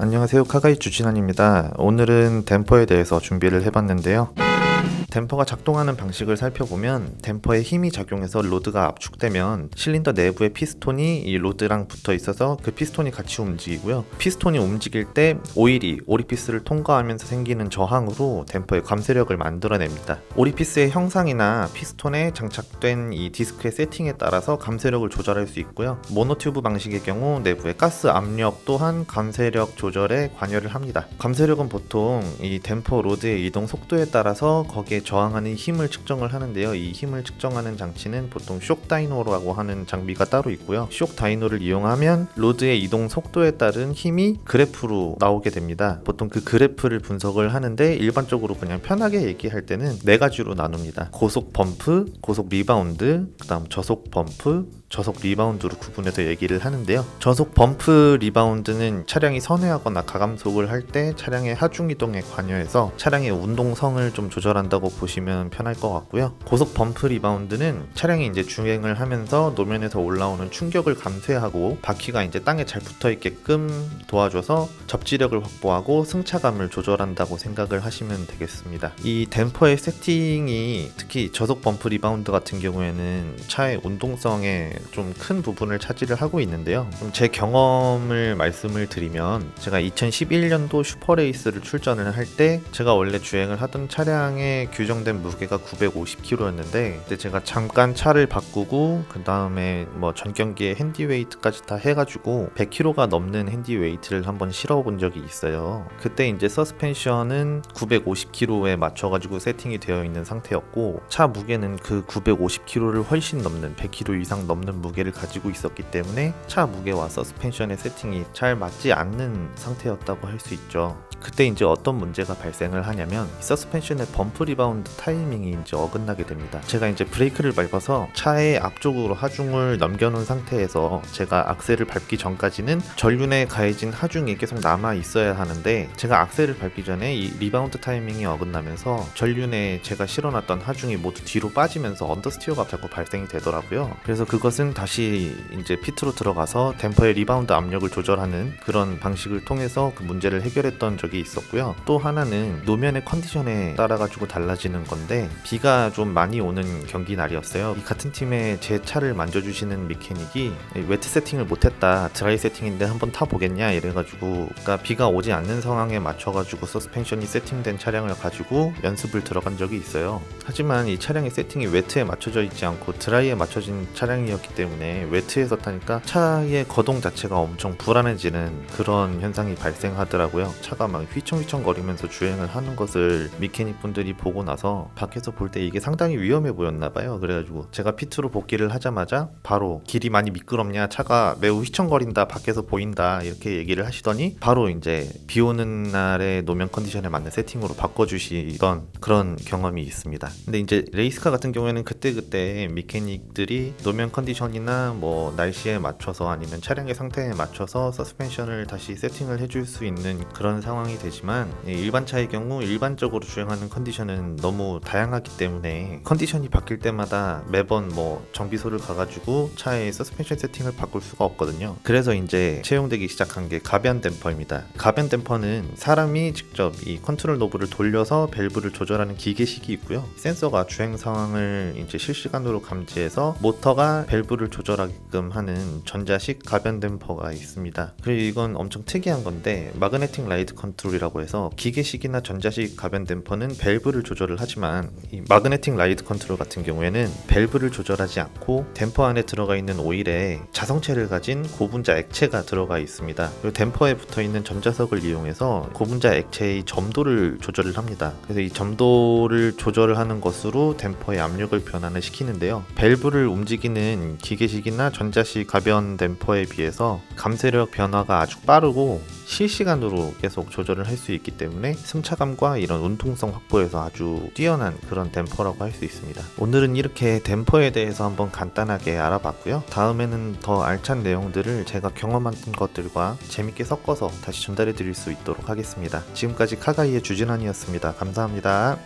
안녕하세요. 카가이 주진환입니다. 오늘은 댐퍼에 대해서 준비를 해봤는데요. 댐퍼가 작동하는 방식을 살펴보면 댐퍼에 힘이 작용해서 로드가 압축되면 실린더 내부의 피스톤이 이 로드랑 붙어 있어서 그 피스톤이 같이 움직이고요. 피스톤이 움직일 때 오일이 오리피스를 통과하면서 생기는 저항으로 댐퍼의 감쇄력을 만들어냅니다. 오리피스의 형상이나 피스톤에 장착된 이 디스크의 세팅에 따라서 감쇄력을 조절할 수 있고요. 모노튜브 방식의 경우 내부의 가스 압력 또한 감쇄력 조절에 관여를 합니다. 감쇄력은 보통 이 댐퍼 로드의 이동 속도에 따라서 거기에 저항하는 힘을 측정을 하는데요. 이 힘을 측정하는 장치는 보통 쇼크 다이노라고 하는 장비가 따로 있고요. 쇼크 다이노를 이용하면 로드의 이동 속도에 따른 힘이 그래프로 나오게 됩니다. 보통 그 그래프를 분석을 하는데 일반적으로 그냥 편하게 얘기할 때는 네 가지로 나눕니다. 고속 범프, 고속 리바운드, 그 다음 저속 범프, 저속 리바운드로 구분해서 얘기를 하는데요. 저속 범프 리바운드는 차량이 선회하거나 가감속을 할 때 차량의 하중 이동에 관여해서 차량의 운동성을 좀 조절한다고 보시면 편할 것 같고요. 고속 범프 리바운드는 차량이 이제 주행을 하면서 노면에서 올라오는 충격을 감쇄하고 바퀴가 이제 땅에 잘 붙어 있게끔 도와줘서 접지력을 확보하고 승차감을 조절한다고 생각을 하시면 되겠습니다. 이 댐퍼의 세팅이 특히 저속 범프 리바운드 같은 경우에는 차의 운동성에 좀 큰 부분을 차지를 하고 있는데요. 제 경험을 말씀을 드리면 제가 2011년도 슈퍼레이스를 출전을 할 때 제가 원래 주행을 하던 차량의 규정된 무게가 950kg였는데 그때 제가 잠깐 차를 바꾸고 그 다음에 뭐 전 경기에 핸디웨이트까지 다 해가지고 100kg가 넘는 핸디웨이트를 한번 실어본 적이 있어요. 그때 이제 서스펜션은 950kg에 맞춰가지고 세팅이 되어 있는 상태였고 차 무게는 그 950kg를 훨씬 넘는 100kg 이상 넘는 무게를 가지고 있었기 때문에 차 무게와 서스펜션의 세팅이 잘 맞지 않는 상태였다고 할 수 있죠. 그때 이제 어떤 문제가 발생을 하냐면 서스펜션의 범프 리바운드 타이밍이 이제 어긋나게 됩니다. 제가 이제 브레이크를 밟아서 차의 앞쪽으로 하중을 넘겨놓은 상태에서 제가 악셀을 밟기 전까지는 전륜에 가해진 하중이 계속 남아 있어야 하는데 제가 악셀을 밟기 전에 이 리바운드 타이밍이 어긋나면서 전륜에 제가 실어놨던 하중이 모두 뒤로 빠지면서 언더스티어가 자꾸 발생이 되더라고요. 그래서 그것은 다시 이제 피트로 들어가서 댐퍼의 리바운드 압력을 조절하는 그런 방식을 통해서 그 문제를 해결했던 적이 있었고요. 또 하나는 노면의 컨디션에 따라 가지고 달라지는 건데 비가 좀 많이 오는 경기 날이었어요. 이 같은 팀의 제 차를 만져주시는 메케닉이 웨트 세팅을 못했다, 드라이 세팅인데 한번 타보겠냐 이래가지고 그러니까 비가 오지 않는 상황에 맞춰가지고 서스펜션이 세팅된 차량을 가지고 연습을 들어간 적이 있어요. 하지만 이 차량의 세팅이 웨트에 맞춰져 있지 않고 드라이에 맞춰진 차량이었기 때문에 웨트에서 타니까 차의 거동 자체가 엄청 불안해지는 그런 현상이 발생하더라고요. 차가 막 휘청휘청 거리면서 주행을 하는 것을 메케닉 분들이 보고 나서 밖에서 볼 때 이게 상당히 위험해 보였나 봐요. 그래가지고 제가 피트로 복귀를 하자마자 바로 길이 많이 미끄럽냐, 차가 매우 휘청거린다, 밖에서 보인다 이렇게 얘기를 하시더니 바로 이제 비 오는 날의 노면 컨디션에 맞는 세팅으로 바꿔주시던 그런 경험이 있습니다. 근데 이제 레이스카 같은 경우에는 그때그때 메케닉들이 노면 컨디션이나 뭐 날씨에 맞춰서 아니면 차량의 상태에 맞춰서 서스펜션을 다시 세팅을 해줄 수 있는 그런 상황이 되지만 일반 차의 경우 일반적으로 주행하는 컨디션은 너무 다양하기 때문에 컨디션이 바뀔 때마다 매번 뭐 정비소를 가가지고 차의 서스펜션 세팅을 바꿀 수가 없거든요. 그래서 이제 채용되기 시작한 게 가변 댐퍼입니다. 가변 댐퍼는 사람이 직접 이 컨트롤 노브를 돌려서 밸브를 조절하는 기계식이 있고요. 센서가 주행 상황을 이제 실시간으로 감지해서 모터가 밸브를 조절하게끔 하는 전자식 가변 댐퍼가 있습니다. 그리고 이건 엄청 특이한 건데 마그네틱 라이드 컨트롤이라고 해서 기계식이나 전자식 가변 댐퍼는 밸브를 조절을 하지만 이 마그네틱 라이드 컨트롤 같은 경우에는 밸브를 조절하지 않고 댐퍼 안에 들어가 있는 오일에 자성체를 가진 고분자 액체가 들어가 있습니다. 그리고 댐퍼에 붙어 있는 전자석을 이용해서 고분자 액체의 점도를 조절을 합니다. 그래서 이 점도를 조절을 하는 것으로 댐퍼의 압력을 변화를 시키는데요. 밸브를 움직이는 기계식이나 전자식 가변 댐퍼에 비해서 감쇄력 변화가 아주 빠르고 실시간으로 계속 조절을 할 수 있기 때문에 승차감과 이런 운동성 확보에서 아주 뛰어난 그런 댐퍼라고 할 수 있습니다. 오늘은 이렇게 댐퍼에 대해서 한번 간단하게 알아봤고요. 다음에는 더 알찬 내용들을 제가 경험한 것들과 재밌게 섞어서 다시 전달해 드릴 수 있도록 하겠습니다. 지금까지 카가이의 주진환이었습니다. 감사합니다.